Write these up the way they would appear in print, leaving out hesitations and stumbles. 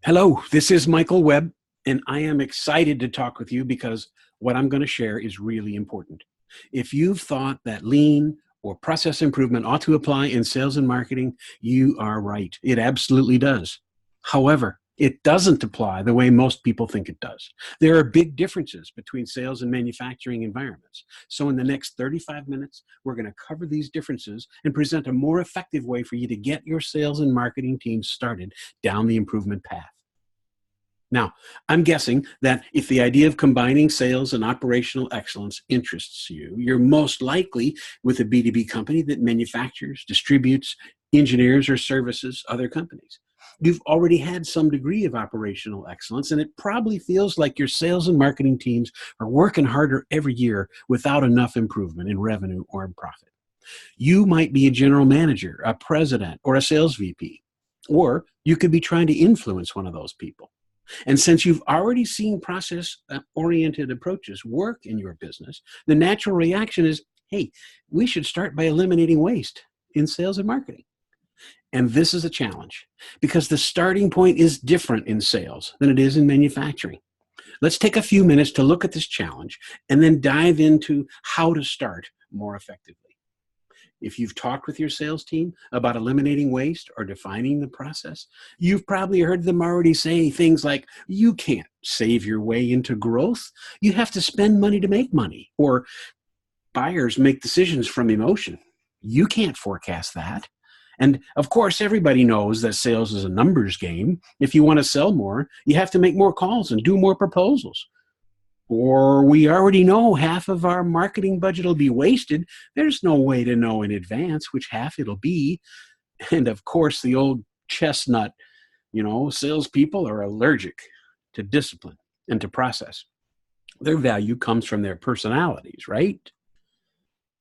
Hello, this is Michael Webb, and I am excited to talk with you because what I'm going to share is really important. If you've thought that lean or process improvement ought to apply in sales and marketing, you are right. It absolutely does. However, it doesn't apply the way most people think it does. There are big differences between sales and manufacturing environments. So in the next 35 minutes, we're going to cover these differences and present a more effective way for you to get your sales and marketing teams started down the improvement path. Now, I'm guessing that if the idea of combining sales and operational excellence interests you, you're most likely with a B2B company that manufactures, distributes, engineers, or services other companies. You've already had some degree of operational excellence, and it probably feels like your sales and marketing teams are working harder every year without enough improvement in revenue or in profit. You might be a general manager, a president, or a sales VP, or you could be trying to influence one of those people. And since you've already seen process-oriented approaches work in your business, the natural reaction is, hey, we should start by eliminating waste in sales and marketing. And this is a challenge because the starting point is different in sales than it is in manufacturing. Let's take a few minutes to look at this challenge and then dive into how to start more effectively. If you've talked with your sales team about eliminating waste or defining the process, you've probably heard them already say things like, you can't save your way into growth. You have to spend money to make money. Or buyers make decisions from emotion. You can't forecast that. And of course, everybody knows that sales is a numbers game. If you want to sell more, you have to make more calls and do more proposals. Or we already know half of our marketing budget will be wasted. There's no way to know in advance which half it'll be. And of course, the old chestnut, salespeople are allergic to discipline and to process. Their value comes from their personalities, right?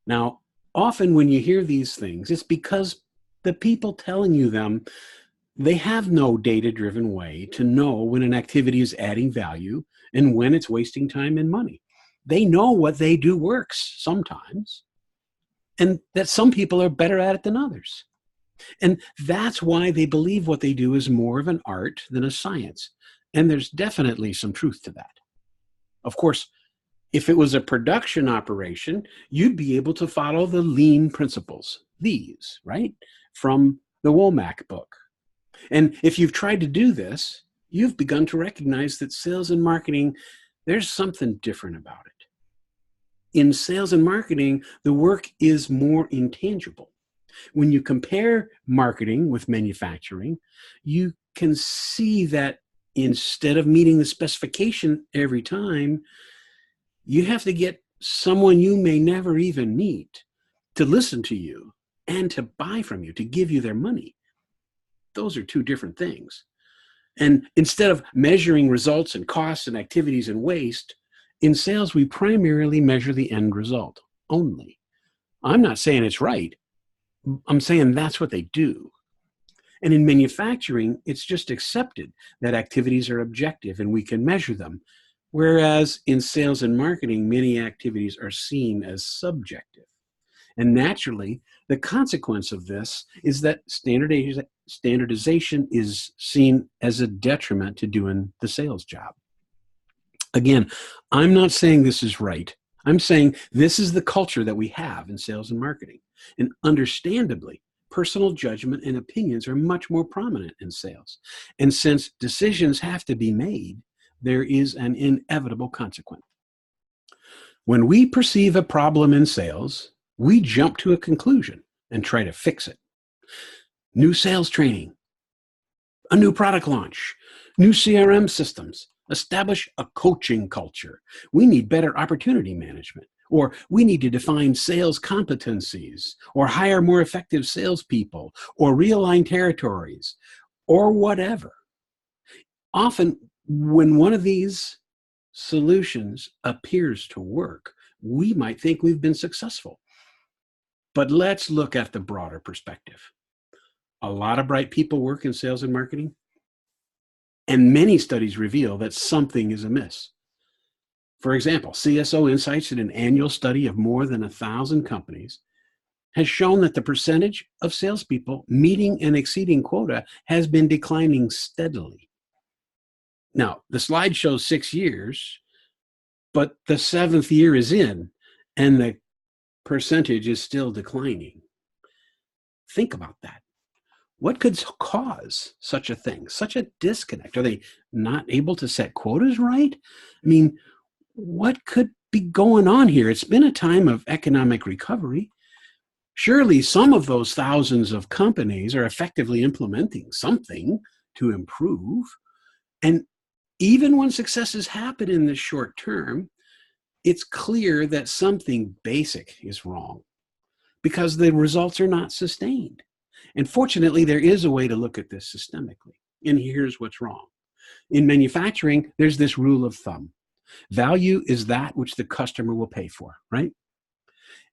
Now, often when you hear these things, it's because the people telling you them, they have no data-driven way to know when an activity is adding value and when it's wasting time and money. They know what they do works sometimes, and that some people are better at it than others. And that's why they believe what they do is more of an art than a science. And there's definitely some truth to that. Of course, if it was a production operation, you'd be able to follow the lean principles, these, right, from the Womack book. And if you've tried to do this, you've begun to recognize that sales and marketing, there's something different about it. In sales and marketing, the work is more intangible. When you compare marketing with manufacturing, you can see that instead of meeting the specification every time, you have to get someone you may never even meet to listen to you and to buy from you, to give you their money. Those are two different things. And instead of measuring results and costs and activities and waste, in sales, we primarily measure the end result only. I'm not saying it's right. I'm saying that's what they do. And in manufacturing, it's just accepted that activities are objective and we can measure them. Whereas in sales and marketing, many activities are seen as subjective. And naturally, the consequence of this is that standardization is seen as a detriment to doing the sales job. Again, I'm not saying this is right. I'm saying this is the culture that we have in sales and marketing. And understandably, personal judgment and opinions are much more prominent in sales. And since decisions have to be made, there is an inevitable consequence. When we perceive a problem in sales, we jump to a conclusion and try to fix it. New sales training, a new product launch, new CRM systems, establish a coaching culture. We need better opportunity management, or we need to define sales competencies, or hire more effective salespeople, or realign territories, or whatever. Often, when one of these solutions appears to work, we might think we've been successful. But let's look at the broader perspective. A lot of bright people work in sales and marketing, and many studies reveal that something is amiss. For example, CSO Insights, in an annual study of more than 1,000 companies, has shown that the percentage of salespeople meeting and exceeding quota has been declining steadily. Now, the slide shows 6 years, but the 7th year is in, and the percentage is still declining. Think about that. What could cause such a thing, such a disconnect? Are they not able to set quotas right? I mean, what could be going on here? It's been a time of economic recovery. Surely some of those thousands of companies are effectively implementing something to improve. And even when successes happen in the short term, it's clear that something basic is wrong because the results are not sustained. And fortunately, there is a way to look at this systemically. And here's what's wrong. In manufacturing, there's this rule of thumb. Value is that which the customer will pay for, right?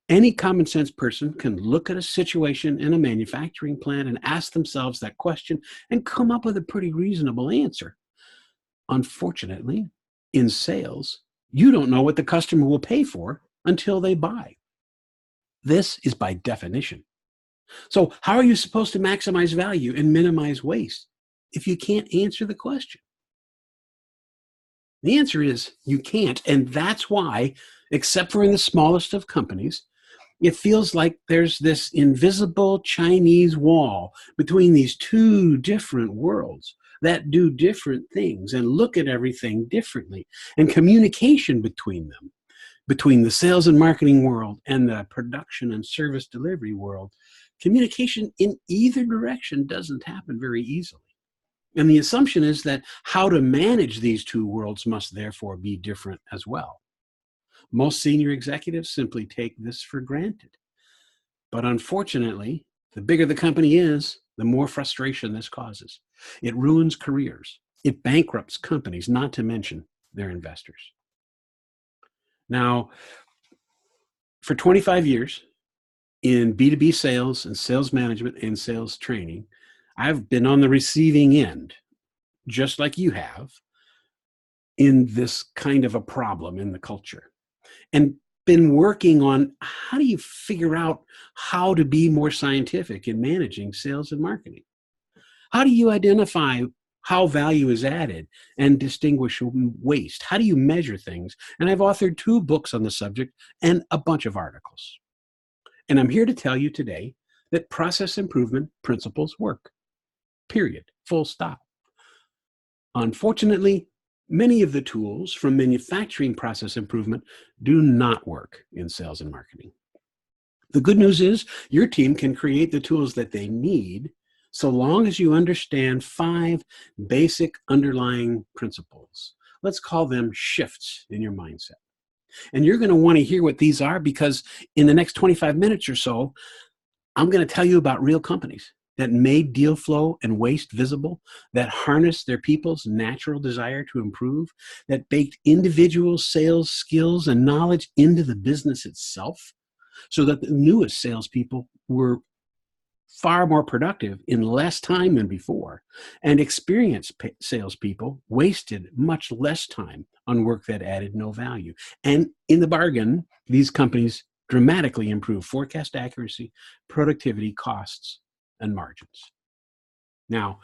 Any common sense person can look at a situation in a manufacturing plant and ask themselves that question and come up with a pretty reasonable answer. Unfortunately, in sales, you don't know what the customer will pay for until they buy. This is by definition. So how are you supposed to maximize value and minimize waste if you can't answer the question? The answer is you can't, and that's why, except for in the smallest of companies, it feels like there's this invisible Chinese wall between these two different worlds that do different things and look at everything differently, and communication between them, between the sales and marketing world and the production and service delivery world. Communication in either direction doesn't happen very easily. And the assumption is that how to manage these two worlds must therefore be different as well. Most senior executives simply take this for granted. But unfortunately, the bigger the company is, the more frustration this causes. It ruins careers. It bankrupts companies, not to mention their investors. Now, for 25 years in B2B sales and sales management and sales training, I've been on the receiving end, just like you have, in this kind of a problem in the culture, and been working on how do you figure out how to be more scientific in managing sales and marketing? How do you identify how value is added and distinguish waste? How do you measure things? And I've authored 2 books on the subject and a bunch of articles. And I'm here to tell you today that process improvement principles work. Period. Full stop. Unfortunately, many of the tools from manufacturing process improvement do not work in sales and marketing. The good news is your team can create the tools that they need so long as you understand 5 basic underlying principles. Let's call them shifts in your mindset. And you're going to want to hear what these are, because in the next 25 minutes or so, I'm going to tell you about real companies that made deal flow and waste visible, that harnessed their people's natural desire to improve, that baked individual sales skills and knowledge into the business itself, so that the newest salespeople were far more productive in less time than before, and experienced salespeople wasted much less time on work that added no value. And in the bargain, these companies dramatically improve forecast accuracy, productivity, costs, and margins. Now,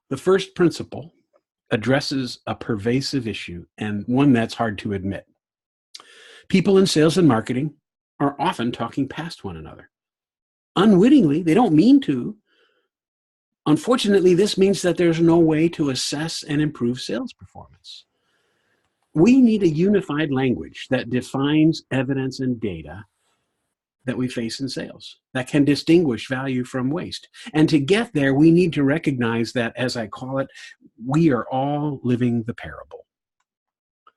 the first principle addresses a pervasive issue, and one that's hard to admit. People in sales and marketing are often talking past one another. Unwittingly, they don't mean to. Unfortunately, this means that there's no way to assess and improve sales performance. We need a unified language that defines evidence and data that we face in sales, that can distinguish value from waste. And to get there, we need to recognize that, as I call it, we are all living the parable.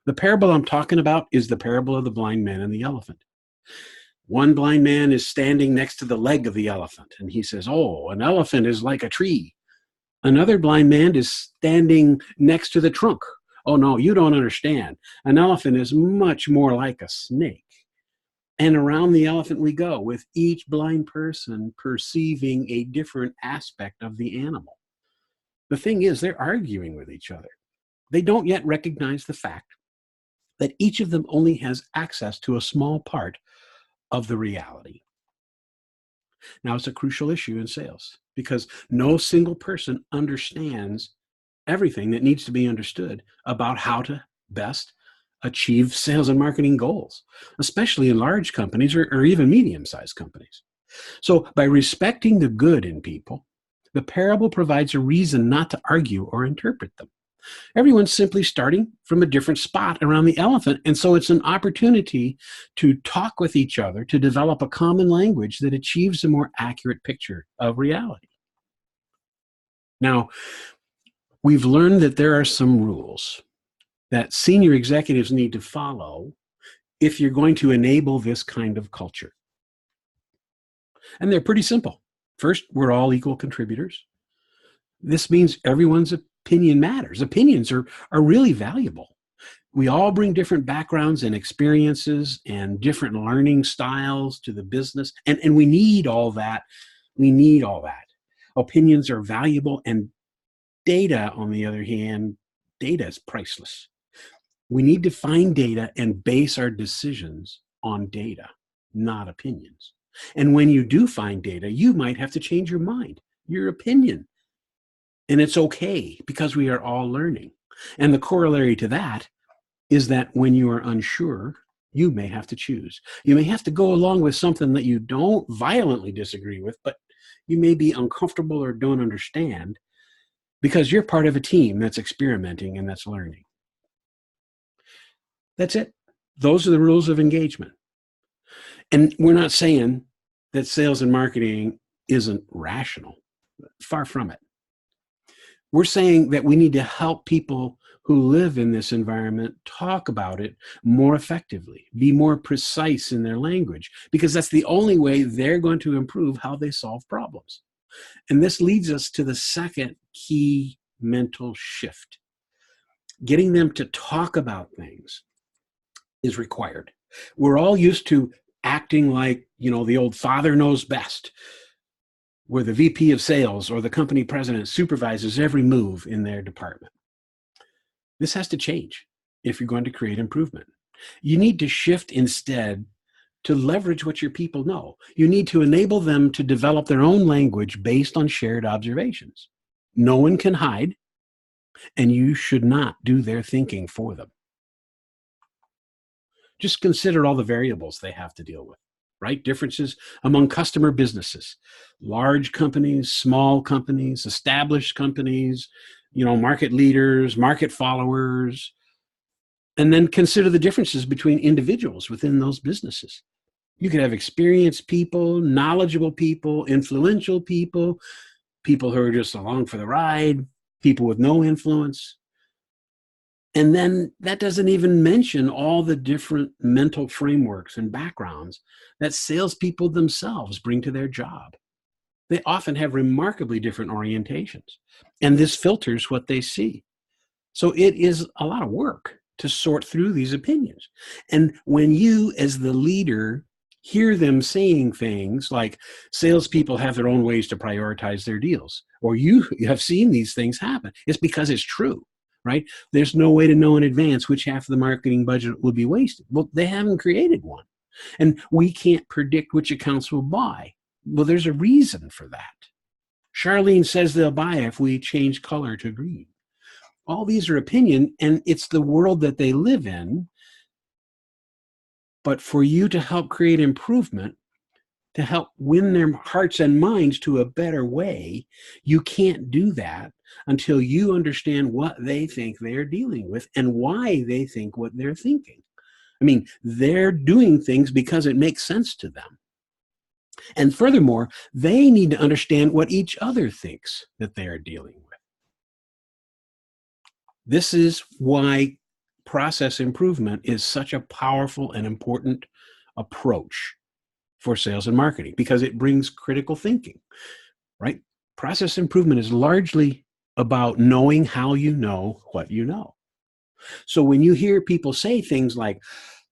The parable I'm talking about is the parable of the blind man and the elephant. One blind man is standing next to the leg of the elephant, and he says, "Oh, an elephant is like a tree." Another blind man is standing next to the trunk. "Oh, no, you don't understand. An elephant is much more like a snake." And around the elephant we go, with each blind person perceiving a different aspect of the animal. The thing is, they're arguing with each other. They don't yet recognize the fact that each of them only has access to a small part of the reality. Now, it's a crucial issue in sales because no single person understands everything that needs to be understood about how to best achieve sales and marketing goals, especially in large companies or even medium-sized companies. So by respecting the good in people, the parable provides a reason not to argue or interpret them. Everyone's simply starting from a different spot around the elephant, and so it's an opportunity to talk with each other to develop a common language that achieves a more accurate picture of reality. Now, we've learned that there are some rules that senior executives need to follow if you're going to enable this kind of culture. And they're pretty simple. First, we're all equal contributors. This means everyone's opinion matters. Opinions are really valuable. We all bring different backgrounds and experiences and different learning styles to the business, and we need all that. We need all that. Opinions are valuable, and data, on the other hand, data is priceless. We need to find data and base our decisions on data, not opinions. And when you do find data, you might have to change your mind, your opinion. And it's okay, because we are all learning. And the corollary to that is that when you are unsure, you may have to choose. You may have to go along with something that you don't violently disagree with, but you may be uncomfortable or don't understand, because you're part of a team that's experimenting and that's learning. That's it. Those are the rules of engagement. And we're not saying that sales and marketing isn't rational. Far from it. We're saying that we need to help people who live in this environment talk about it more effectively, be more precise in their language, because that's the only way they're going to improve how they solve problems. And this leads us to the second key mental shift. Getting them to talk about things is required. We're all used to acting like, the old father knows best, where the VP of sales or the company president supervises every move in their department. This has to change if you're going to create improvement. You need to shift instead to leverage what your people know. You need to enable them to develop their own language based on shared observations. No one can hide, and you should not do their thinking for them. Just consider all the variables they have to deal with, right? Differences among customer businesses, large companies, small companies, established companies, market leaders, market followers, and then consider the differences between individuals within those businesses. You could have experienced people, knowledgeable people, influential people, people who are just along for the ride, people with no influence. And then that doesn't even mention all the different mental frameworks and backgrounds that salespeople themselves bring to their job. They often have remarkably different orientations, and this filters what they see. So it is a lot of work to sort through these opinions. And when you, as the leader, hear them saying things like salespeople have their own ways to prioritize their deals, or you have seen these things happen, it's because it's true. Right? There's no way to know in advance which half of the marketing budget will be wasted. Well, they haven't created one. And we can't predict which accounts will buy. Well, there's a reason for that. Charlene says they'll buy if we change color to green. All these are opinion, and it's the world that they live in. But for you to help create improvement, to help win their hearts and minds to a better way, you can't do that until you understand what they think they're dealing with and why they think what they're thinking. I mean, they're doing things because it makes sense to them. And furthermore, they need to understand what each other thinks that they are dealing with. This is why process improvement is such a powerful and important approach for sales and marketing, because it brings critical thinking, right? Process improvement is largely about knowing how you know what you know. So when you hear people say things like,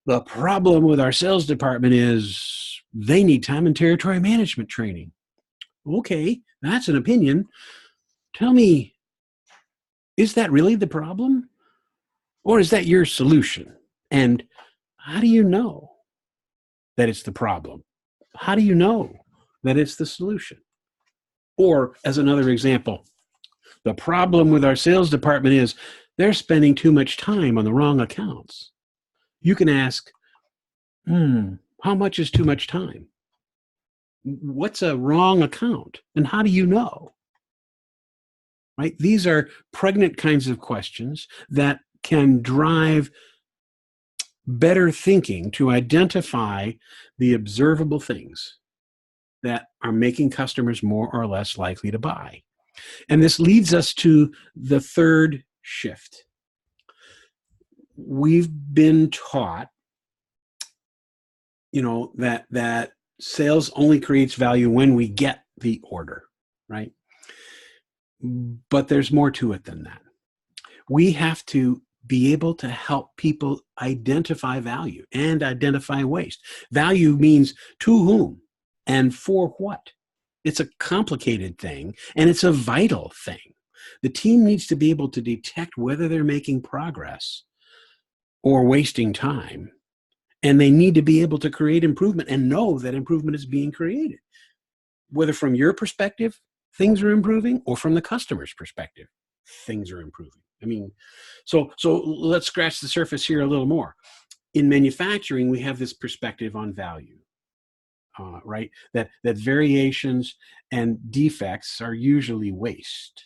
the problem with our sales department is they need time and territory management training. Okay, that's an opinion. Tell me, is that really the problem? Or is that your solution? And how do you know that it's the problem? How do you know that it's the solution? Or, as another example, The problem with our sales department is they're spending too much time on the wrong accounts. You can ask, how much is too much time? What's a wrong account? And how do you know? Right? These are pregnant kinds of questions that can drive better thinking to identify the observable things that are making customers more or less likely to buy. And this leads us to the third shift. We've been taught, that sales only creates value when we get the order, right? But there's more to it than that. We have to be able to help people identify value and identify waste. Value means to whom and for what. It's a complicated thing, and it's a vital thing. The team needs to be able to detect whether they're making progress or wasting time, and they need to be able to create improvement and know that improvement is being created. Whether from your perspective, things are improving, or from the customer's perspective, things are improving. So let's scratch the surface here a little more. In manufacturing, we have this perspective on value, right? That variations and defects are usually waste.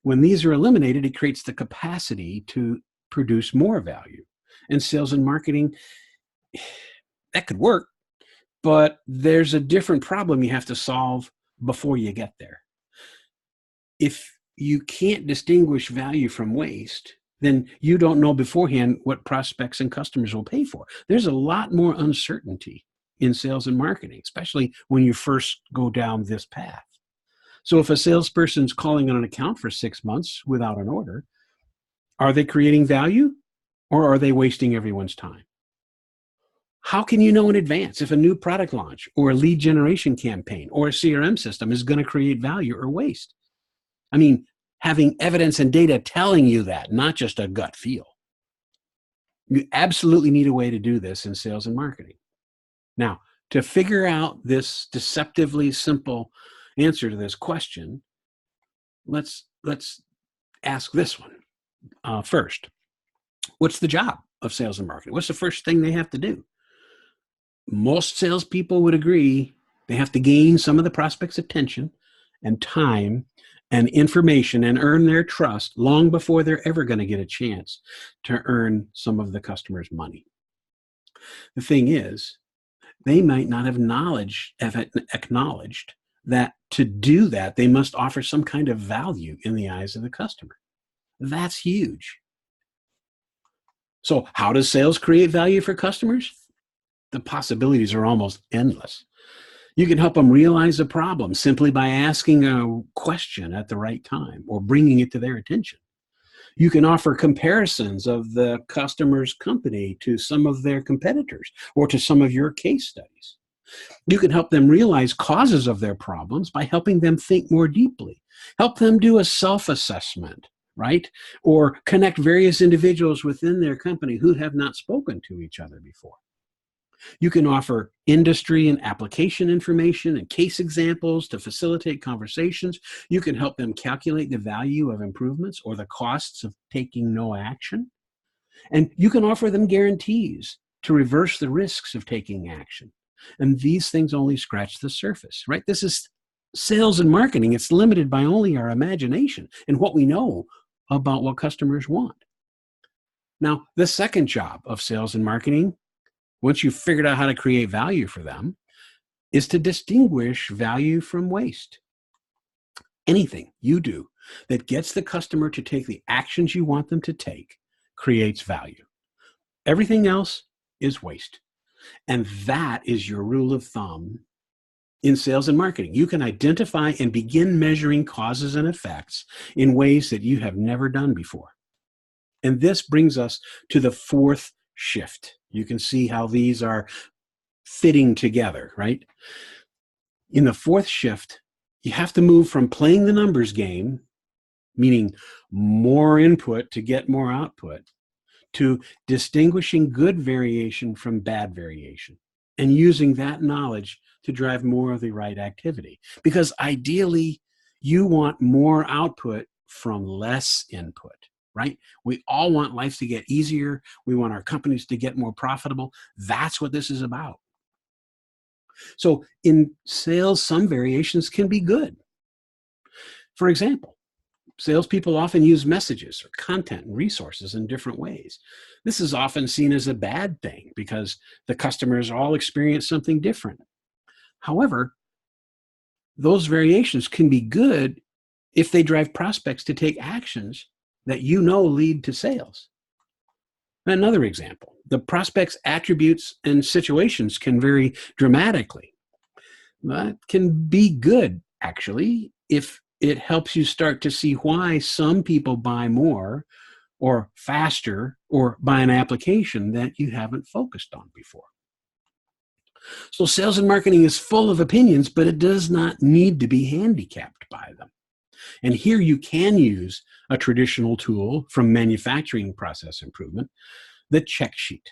When these are eliminated, it creates the capacity to produce more value. And sales and marketing, that could work, but there's a different problem you have to solve before you get there. If you can't distinguish value from waste, then you don't know beforehand what prospects and customers will pay for. There's a lot more uncertainty in sales and marketing, especially when you first go down this path. So if a salesperson's calling on an account for 6 months without an order, are they creating value or are they wasting everyone's time? How can you know in advance if a new product launch or a lead generation campaign or a CRM system is going to create value or waste? Having evidence and data telling you that, not just a gut feel. You absolutely need a way to do this in sales and marketing. Now, to figure out this deceptively simple answer to this question, let's ask this one first. What's the job of sales and marketing? What's the first thing they have to do? Most salespeople would agree they have to gain some of the prospect's attention and time and information and earn their trust long before they're ever going to get a chance to earn some of the customer's money. The thing is, they might not have acknowledged that to do that, they must offer some kind of value in the eyes of the customer. That's huge. So how does sales create value for customers? The possibilities are almost endless. You can help them realize a problem simply by asking a question at the right time or bringing it to their attention. You can offer comparisons of the customer's company to some of their competitors or to some of your case studies. You can help them realize causes of their problems by helping them think more deeply. Help them do a self-assessment, right? Or connect various individuals within their company who have not spoken to each other before. You can offer industry and application information and case examples to facilitate conversations. You can help them calculate the value of improvements or the costs of taking no action. And you can offer them guarantees to reverse the risks of taking action. And these things only scratch the surface, right? This is sales and marketing. It's limited by only our imagination and what we know about what customers want. Now, the second job of sales and marketing, once you've figured out how to create value for them, is to distinguish value from waste. Anything you do that gets the customer to take the actions you want them to take creates value. Everything else is waste. And that is your rule of thumb in sales and marketing. You can identify and begin measuring causes and effects in ways that you have never done before. And this brings us to the fourth shift. You can see how these are fitting together, right? In the fourth shift, you have to move from playing the numbers game, meaning more input to get more output, to distinguishing good variation from bad variation and using that knowledge to drive more of the right activity. Because ideally, you want more output from less input, right? We all want life to get easier. We want our companies to get more profitable. That's what this is about. So in sales, some variations can be good. For example, salespeople often use messages or content and resources in different ways. This is often seen as a bad thing because the customers all experience something different. However, those variations can be good if they drive prospects to take actions that lead to sales. Another example, the prospect's attributes and situations can vary dramatically. That can be good, actually, if it helps you start to see why some people buy more or faster or buy an application that you haven't focused on before. So sales and marketing is full of opinions, but it does not need to be handicapped by them. And here you can use a traditional tool from manufacturing process improvement, the check sheet.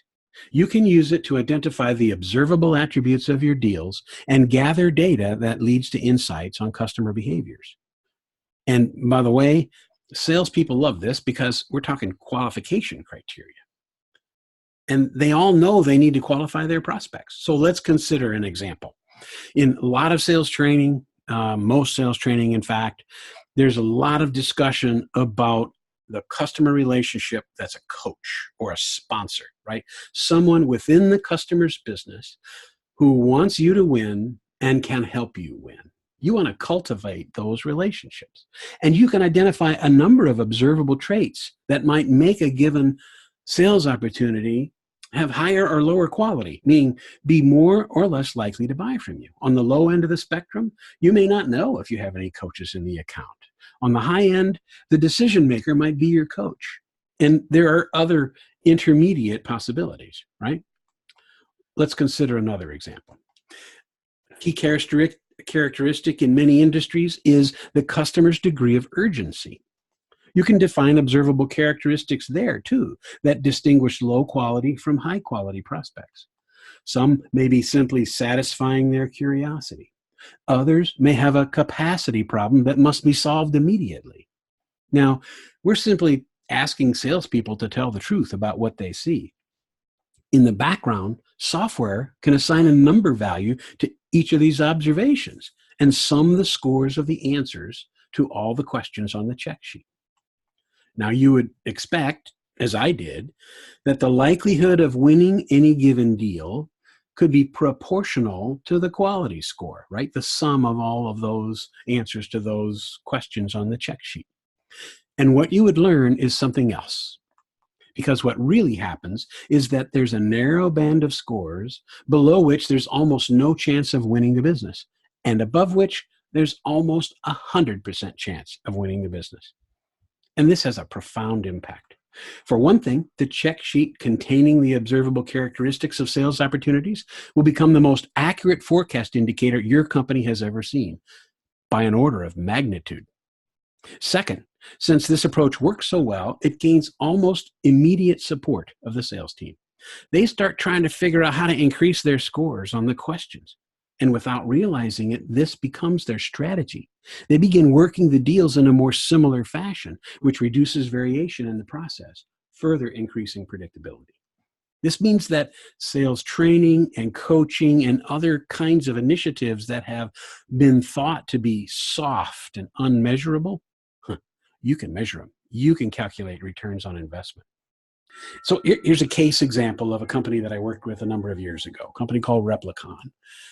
You can use it to identify the observable attributes of your deals and gather data that leads to insights on customer behaviors. And by the way, salespeople love this because we're talking qualification criteria. And they all know they need to qualify their prospects. So let's consider an example. In a lot of sales training, most sales training, in fact, there's a lot of discussion about the customer relationship that's a coach or a sponsor, right? Someone within the customer's business who wants you to win and can help you win. You want to cultivate those relationships. And you can identify a number of observable traits that might make a given sales opportunity have higher or lower quality, meaning be more or less likely to buy from you. On the low end of the spectrum, you may not know if you have any coaches in the account. On the high end, the decision maker might be your coach. And there are other intermediate possibilities, right? Let's consider another example. Key characteristic in many industries is the customer's degree of urgency. You can define observable characteristics there too that distinguish low quality from high quality prospects. Some may be simply satisfying their curiosity. Others may have a capacity problem that must be solved immediately. Now, we're simply asking salespeople to tell the truth about what they see. In the background, software can assign a number value to each of these observations and sum the scores of the answers to all the questions on the check sheet. Now, you would expect, as I did, that the likelihood of winning any given deal could be proportional to the quality score, right? The sum of all of those answers to those questions on the check sheet. And what you would learn is something else. Because what really happens is that there's a narrow band of scores below which there's almost no chance of winning the business, and above which there's almost 100% chance of winning the business. And this has a profound impact. For one thing, the check sheet containing the observable characteristics of sales opportunities will become the most accurate forecast indicator your company has ever seen by an order of magnitude. Second, since this approach works so well, it gains almost immediate support of the sales team. They start trying to figure out how to increase their scores on the questions. And without realizing it, this becomes their strategy. They begin working the deals in a more similar fashion, which reduces variation in the process, further increasing predictability. This means that sales training and coaching and other kinds of initiatives that have been thought to be soft and unmeasurable, you can measure them. You can calculate returns on investment. So here's a case example of a company that I worked with a number of years ago, a company called Replicon.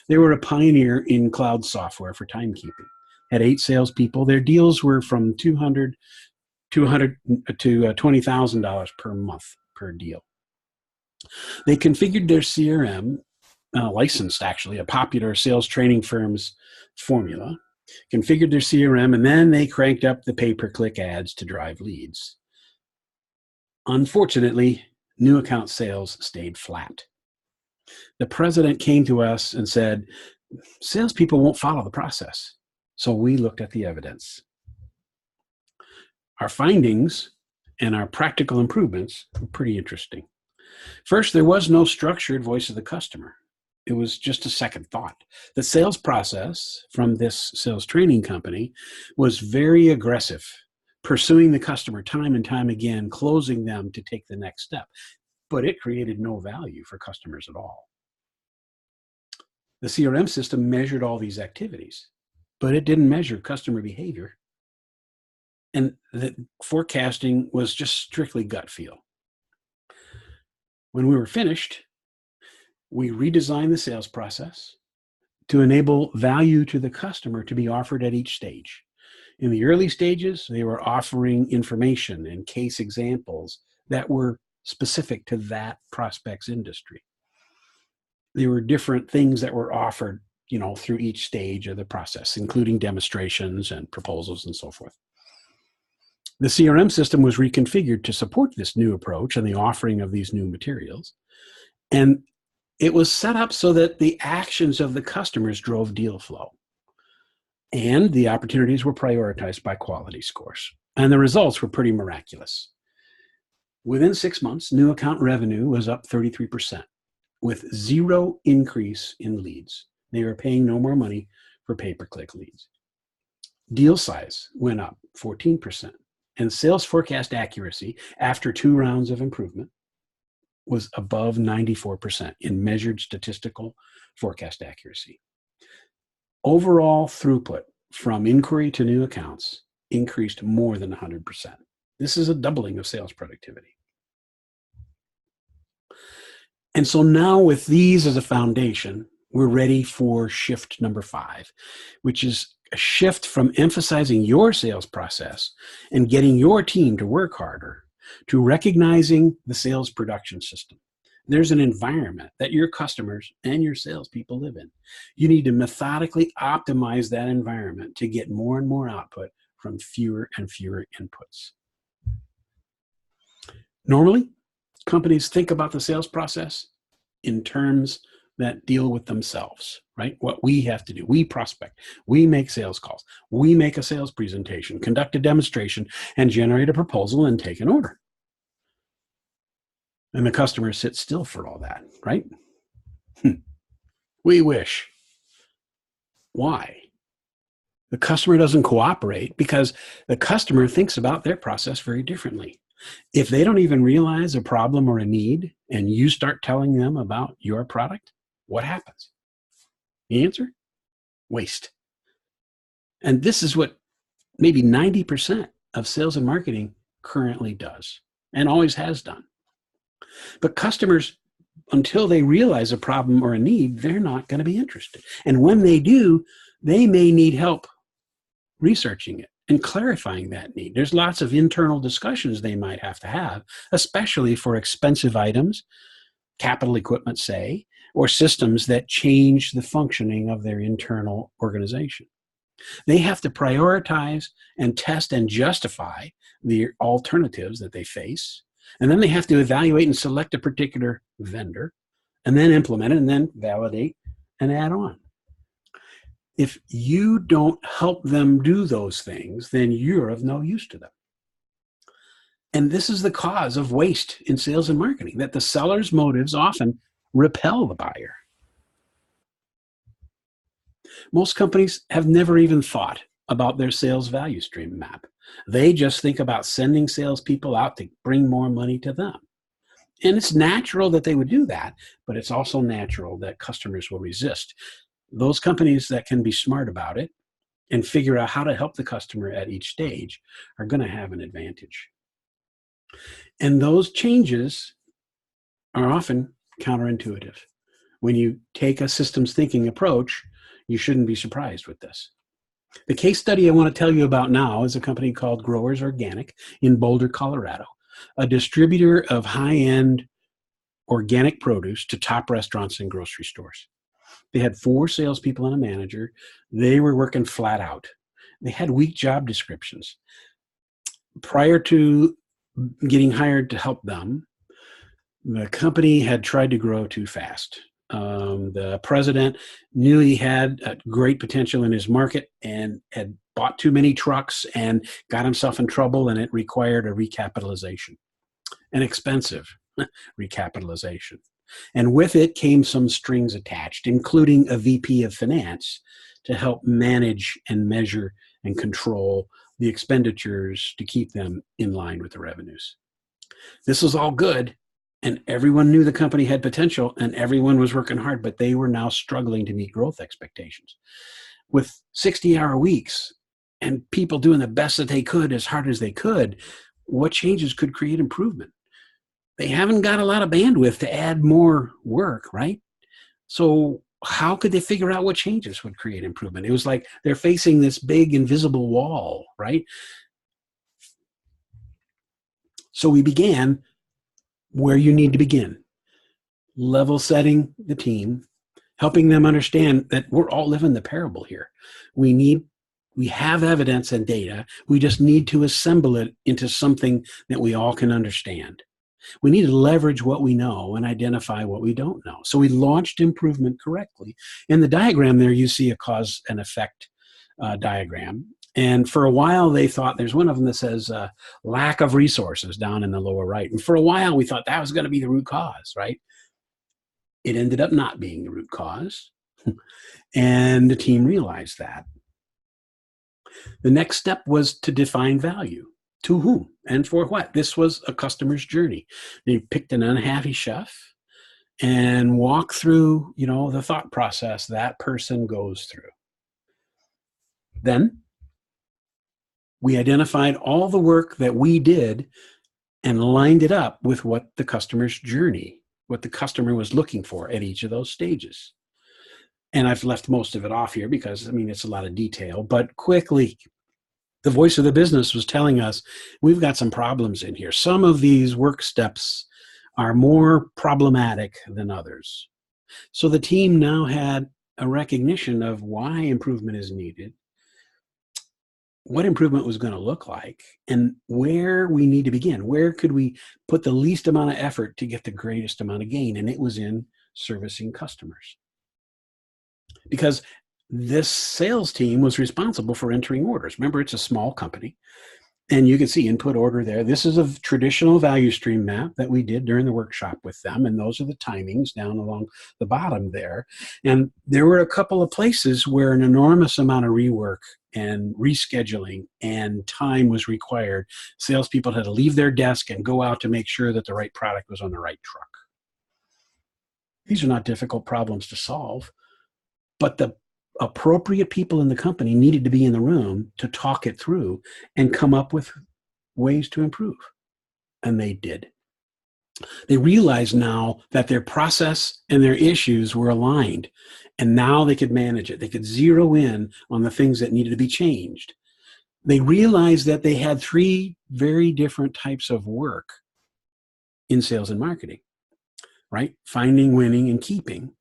They were a pioneer in cloud software for timekeeping. Had 8 salespeople. Their deals were from $200 to $20,000 per month per deal. They configured their CRM, licensed actually, a popular sales training firm's formula, configured their CRM, and then they cranked up the pay-per-click ads to drive leads. Unfortunately, new account sales stayed flat. The president came to us and said, salespeople won't follow the process. So we looked at the evidence. Our findings and our practical improvements were pretty interesting. First, there was no structured voice of the customer. It was just a second thought. The sales process from this sales training company was very aggressive. pursuing the customer time and time again, closing them to take the next step. But it created no value for customers at all. The CRM system measured all these activities, but it didn't measure customer behavior. And the forecasting was just strictly gut feel. When we were finished, we redesigned the sales process to enable value to the customer to be offered at each stage. In the early stages, they were offering information and case examples that were specific to that prospect's industry. There were different things that were offered, through each stage of the process, including demonstrations and proposals and so forth. The CRM system was reconfigured to support this new approach and the offering of these new materials. And it was set up so that the actions of the customers drove deal flow. And the opportunities were prioritized by quality scores. And the results were pretty miraculous. Within 6 months, new account revenue was up 33%, with zero increase in leads. They were paying no more money for pay-per-click leads. Deal size went up 14%, and sales forecast accuracy after 2 rounds of improvement was above 94% in measured statistical forecast accuracy. Overall throughput from inquiry to new accounts increased more than 100%. This is a doubling of sales productivity. And so now with these as a foundation, we're ready for shift number 5, which is a shift from emphasizing your sales process and getting your team to work harder to recognizing the sales production system. There's an environment that your customers and your salespeople live in. You need to methodically optimize that environment to get more and more output from fewer and fewer inputs. Normally, companies think about the sales process in terms that deal with themselves, right? What we have to do. We prospect. We make sales calls. We make a sales presentation, conduct a demonstration, and generate a proposal and take an order. And the customer sits still for all that, right? We wish. Why? The customer doesn't cooperate because the customer thinks about their process very differently. If they don't even realize a problem or a need, and you start telling them about your product, what happens? The answer? Waste. And this is what maybe 90% of sales and marketing currently does and always has done. But customers, until they realize a problem or a need, they're not going to be interested. And when they do, they may need help researching it and clarifying that need. There's lots of internal discussions they might have to have, especially for expensive items, capital equipment, say, or systems that change the functioning of their internal organization. They have to prioritize and test and justify the alternatives that they face. And then they have to evaluate and select a particular vendor and then implement it and then validate and add on. If you don't help them do those things, then you're of no use to them. And this is the cause of waste in sales and marketing, that the seller's motives often repel the buyer. Most companies have never even thought about their sales value stream map. They just think about sending salespeople out to bring more money to them. And it's natural that they would do that, but it's also natural that customers will resist. Those companies that can be smart about it and figure out how to help the customer at each stage are going to have an advantage. And those changes are often counterintuitive. When you take a systems thinking approach, you shouldn't be surprised with this. The case study I want to tell you about now is a company called Growers Organic in Boulder, Colorado, a distributor of high-end organic produce to top restaurants and grocery stores. They had 4 salespeople and a manager. They were working flat out. They had weak job descriptions. Prior to getting hired to help them, the company had tried to grow too fast. The president knew he had great potential in his market and had bought too many trucks and got himself in trouble, and it required a recapitalization, an expensive recapitalization. And with it came some strings attached, including a VP of finance to help manage and measure and control the expenditures to keep them in line with the revenues. This was all good, and everyone knew the company had potential, and everyone was working hard, but they were now struggling to meet growth expectations. With 60-hour weeks and people doing the best that they could as hard as they could, what changes could create improvement? They haven't got a lot of bandwidth to add more work, right? So how could they figure out what changes would create improvement? It was like they're facing this big invisible wall, right? So we began where you need to begin, level setting the team, helping them understand that we're all living the parable here. We have evidence and data. We just need to assemble it into something that we all can understand. We need to leverage what we know and identify what we don't know. So we launched improvement correctly. In the diagram there, you see a cause and effect diagram. And for a while, they thought, there's one of them that says lack of resources down in the lower right. And for a while, we thought that was going to be the root cause, right? It ended up not being the root cause. And the team realized that. The next step was to define value. To whom and for what? This was a customer's journey. They picked an unhappy chef and walked through, the thought process that person goes through. Then we identified all the work that we did and lined it up with what the customer's journey, what the customer was looking for at each of those stages. And I've left most of it off here because, it's a lot of detail, but quickly, the voice of the business was telling us, we've got some problems in here. Some of these work steps are more problematic than others. So the team now had a recognition of why improvement is needed, what improvement was going to look like, and where we need to begin. Where could we put the least amount of effort to get the greatest amount of gain? And it was in servicing customers. Because this sales team was responsible for entering orders. Remember, it's a small company. And you can see input order there. This is a traditional value stream map that we did during the workshop with them. And those are the timings down along the bottom there. And there were a couple of places where an enormous amount of rework and rescheduling and time was required. Salespeople had to leave their desk and go out to make sure that the right product was on the right truck. These are not difficult problems to solve, but the appropriate people in the company needed to be in the room to talk it through and come up with ways to improve. And they did. They realized now that their process and their issues were aligned, and now they could manage it. They could zero in on the things that needed to be changed. They realized that they had three very different types of work in sales and marketing, right? Finding, winning, and keeping.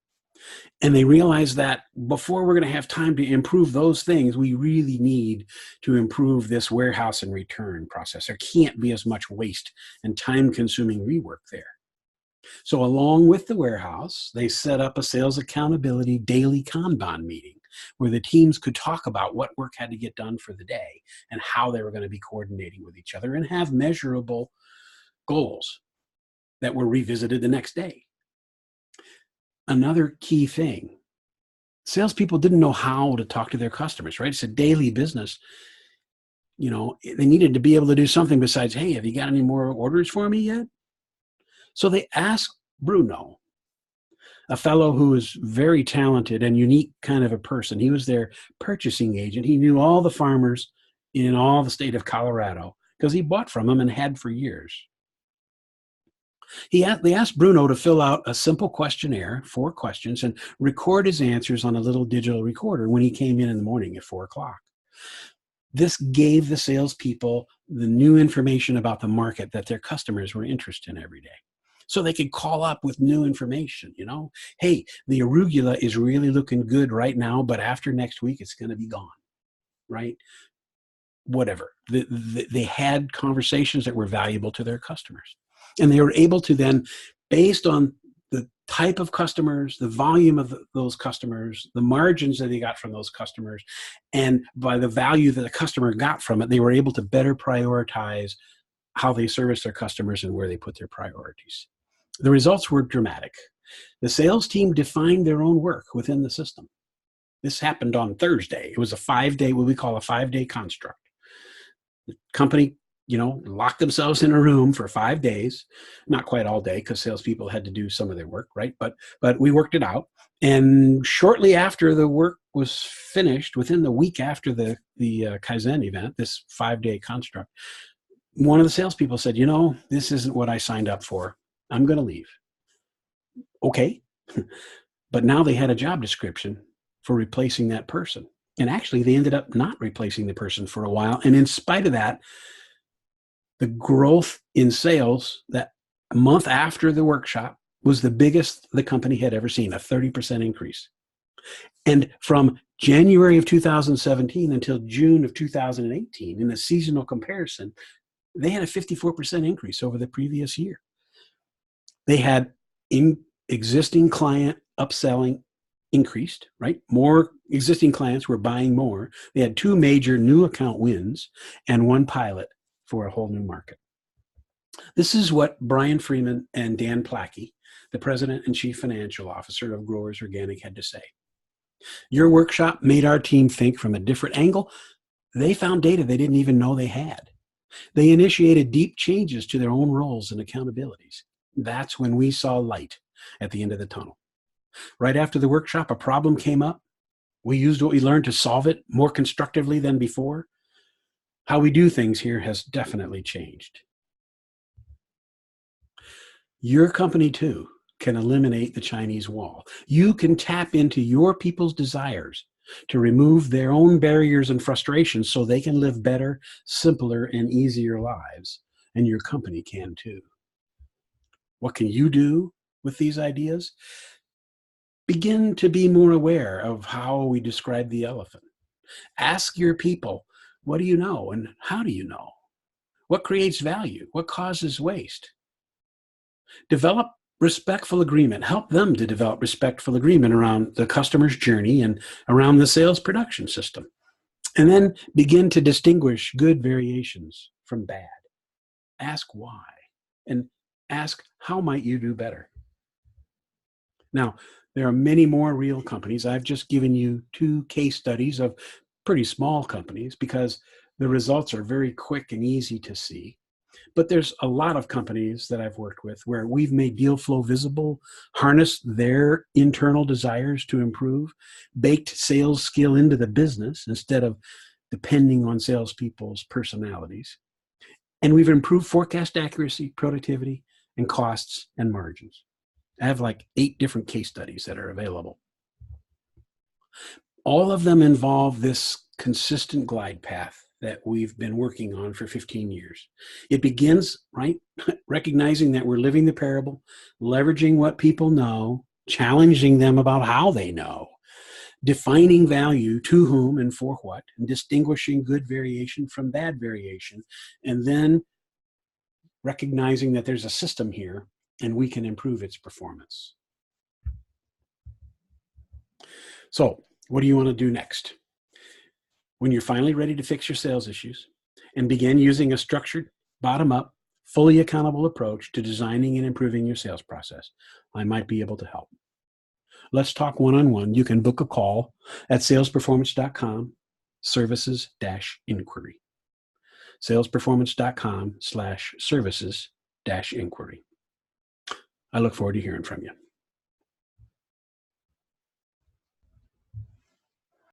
And they realize that before we're going to have time to improve those things, we really need to improve this warehouse and return process. There can't be as much waste and time-consuming rework there. So along with the warehouse, they set up a sales accountability daily Kanban meeting where the teams could talk about what work had to get done for the day and how they were going to be coordinating with each other and have measurable goals that were revisited the next day. Another key thing, salespeople didn't know how to talk to their customers, right? It's a daily business. They needed to be able to do something besides, hey, have you got any more orders for me yet? So they asked Bruno, a fellow who was very talented and unique kind of a person. He was their purchasing agent. He knew all the farmers in all the state of Colorado because he bought from them and had for years. They asked Bruno to fill out a simple questionnaire, 4 questions, and record his answers on a little digital recorder when he came in the morning at 4 o'clock. This gave the salespeople the new information about the market that their customers were interested in every day. So they could call up with new information, Hey, the arugula is really looking good right now, but after next week, it's going to be gone, right? Whatever. They had conversations that were valuable to their customers. And they were able to then, based on the type of customers, the volume of those customers, the margins that they got from those customers, and by the value that the customer got from it, they were able to better prioritize how they service their customers and where they put their priorities. The results were dramatic. The sales team defined their own work within the system. This happened on Thursday. It was a 5-day, what we call a 5-day construct. The company, locked themselves in a room for 5 days, not quite all day because salespeople had to do some of their work, right? But we worked it out. And shortly after the work was finished, within the week after the Kaizen event, this 5-day construct, one of the salespeople said, this isn't what I signed up for. I'm going to leave. Okay. But now they had a job description for replacing that person. And actually, they ended up not replacing the person for a while. And in spite of that, the growth in sales that month after the workshop was the biggest the company had ever seen, a 30% increase. And from January of 2017 until June of 2018, in a seasonal comparison, they had a 54% increase over the previous year. They had existing client upselling increased, right? More existing clients were buying more. They had 2 major new account wins and 1 pilot for a whole new market. This is what Brian Freeman and Dan Plackey, the president and chief financial officer of Growers Organic, had to say. Your workshop made our team think from a different angle. They found data they didn't even know they had. They initiated deep changes to their own roles and accountabilities. That's when we saw light at the end of the tunnel. Right after the workshop, a problem came up. We used what we learned to solve it more constructively than before. How we do things here has definitely changed. Your company, too, can eliminate the Chinese wall. You can tap into your people's desires to remove their own barriers and frustrations so they can live better, simpler, and easier lives. And your company can, too. What can you do with these ideas? Begin to be more aware of how we describe the elephant. Ask your people, what do you know and how do you know? What creates value? What causes waste? Develop respectful agreement. Help them to develop respectful agreement around the customer's journey and around the sales production system. And then begin to distinguish good variations from bad. Ask why and ask how might you do better. Now, there are many more real companies. I've just given you 2 case studies of pretty small companies because the results are very quick and easy to see. But there's a lot of companies that I've worked with where we've made deal flow visible, harnessed their internal desires to improve, baked sales skill into the business instead of depending on salespeople's personalities. And we've improved forecast accuracy, productivity, and costs and margins. I have like 8 different case studies that are available. All of them involve this consistent glide path that we've been working on for 15 years. It begins, right, recognizing that we're living the parable, leveraging what people know, challenging them about how they know, defining value to whom and for what, and distinguishing good variation from bad variation, and then recognizing that there's a system here and we can improve its performance. So, what do you want to do next? When you're finally ready to fix your sales issues and begin using a structured, bottom-up, fully accountable approach to designing and improving your sales process, I might be able to help. Let's talk one-on-one. You can book a call at salesperformance.com, services-inquiry. salesperformance.com/services-inquiry. I look forward to hearing from you.